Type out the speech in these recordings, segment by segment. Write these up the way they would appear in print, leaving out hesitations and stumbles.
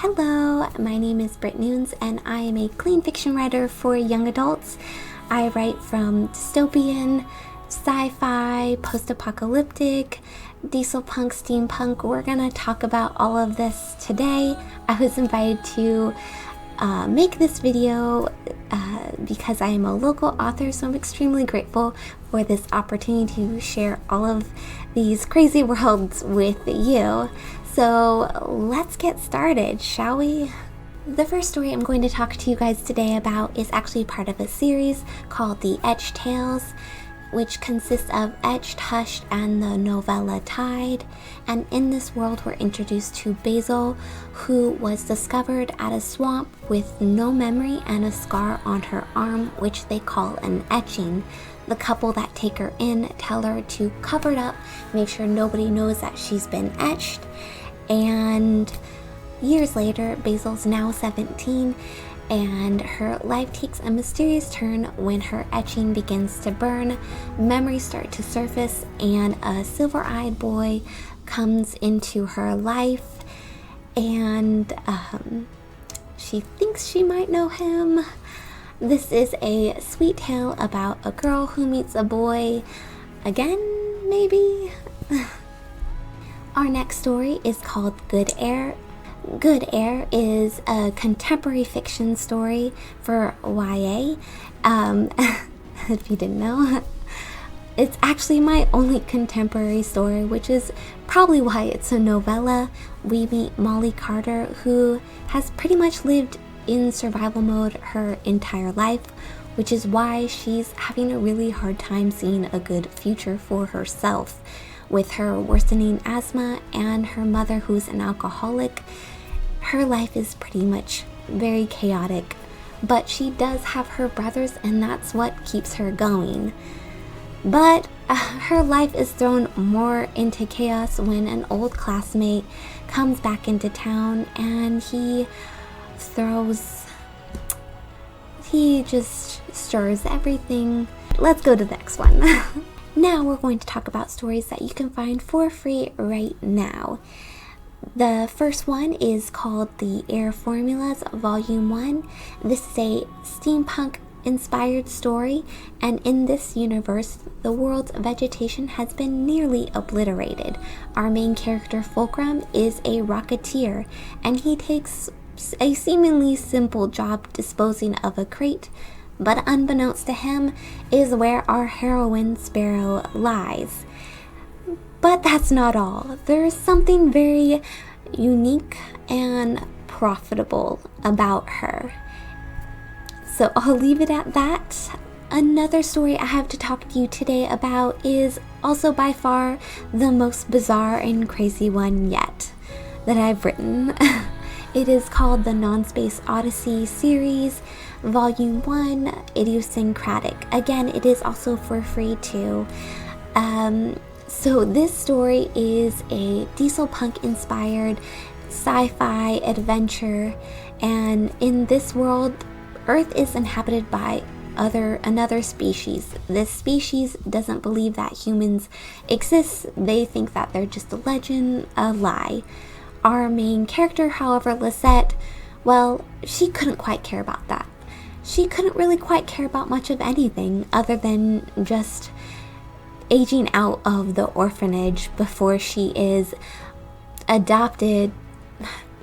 Hello, my name is Britt Nunes and I am a clean fiction writer for young adults. I write from dystopian, sci-fi, post-apocalyptic, diesel punk, steampunk. We're gonna talk about all of this today. I was invited to make this video because I am a local author, so I'm extremely grateful for this opportunity to share all of these crazy worlds with you. So let's get started, shall we? The first story I'm going to talk to you guys today about is actually part of a series called The Etched Tales, which consists of Etched, Hushed, and the novella Tide. And in this world, we're introduced to Basil, who was discovered at a swamp with no memory and a scar on her arm, which they call an etching. The couple that take her in tell her to cover it up, make sure nobody knows that she's been etched. And years later, Basil's now 17, and her life takes a mysterious turn when her etching begins to burn, memories start to surface, and a silver-eyed boy comes into her life, and she thinks she might know him. This is a sweet tale about a girl who meets a boy again, maybe? Our next story is called Good Air. Good Air is a contemporary fiction story for YA. If you didn't know, it's actually my only contemporary story, which is probably why it's a novella. We meet Molly Carter, who has pretty much lived in survival mode her entire life, which is why she's having a really hard time seeing a good future for herself. With her worsening asthma and her mother who's an alcoholic, her life is pretty much very chaotic, but she does have her brothers and that's what keeps her going. But her life is thrown more into chaos when an old classmate comes back into town and he just stirs everything. Let's go to the next one. Now we're going to talk about stories that you can find for free right now. The first one is called The Air Formulas, Volume 1. This is a steampunk-inspired story, and in this universe, the world's vegetation has been nearly obliterated. Our main character, Fulcrum, is a rocketeer, and he takes a seemingly simple job disposing of a crate, but unbeknownst to him is where our heroine Sparrow lies. But that's not all. There's something very unique and profitable about her. So I'll leave it at that. Another story I have to talk to you today about is also by far the most bizarre and crazy one yet that I've written. It is called the Non-Space Odyssey series, Volume 1, Idiosyncratic. Again, it is also for free too. So this story is a diesel punk inspired sci-fi adventure, and in this world, Earth is inhabited by another species. This species doesn't believe that humans exist. They think that they're just a legend, a lie. Our main character, however, Lisette, well, she couldn't quite care about that. She couldn't really quite care about much of anything other than just aging out of the orphanage before she is adopted,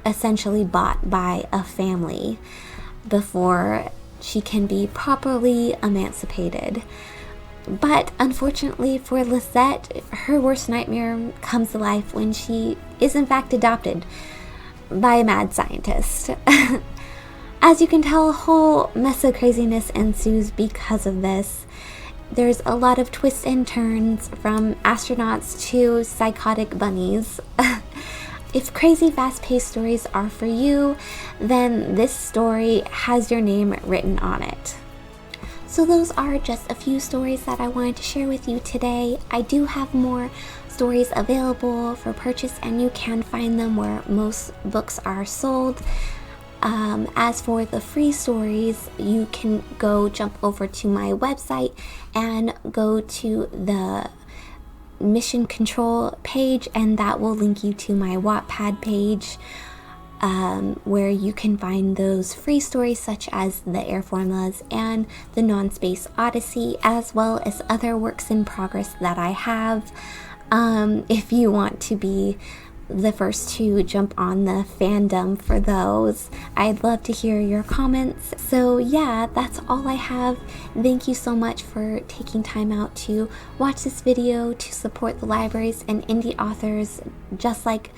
essentially bought by a family, before she can be properly emancipated. But unfortunately for Lisette, her worst nightmare comes to life when she is in fact adopted by a mad scientist. As you can tell, a whole mess of craziness ensues because of this. There's a lot of twists and turns, from astronauts to psychotic bunnies. If crazy fast-paced stories are for you, then this story has your name written on it. So those are just a few stories that I wanted to share with you today. I do have more stories available for purchase, and you can find them where most books are sold. As for the free stories, you can jump over to my website and go to the mission control page, and that will link you to my Wattpad page. where you can find those free stories such as the Air Formulas and the Non-Space Odyssey, as well as other works in progress that I have. If you want to be the first to jump on the fandom for those, I'd love to hear your comments. So yeah, that's all I have. Thank you so much for taking time out to watch this video, to support the libraries and indie authors just like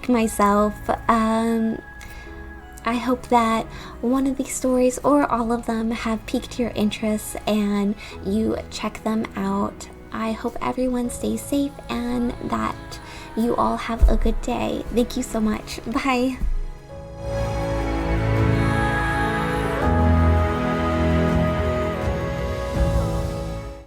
myself. I hope that one of these stories or all of them have piqued your interest and you check them out. I hope everyone stays safe and that you all have a good day. Thank you so much. Bye.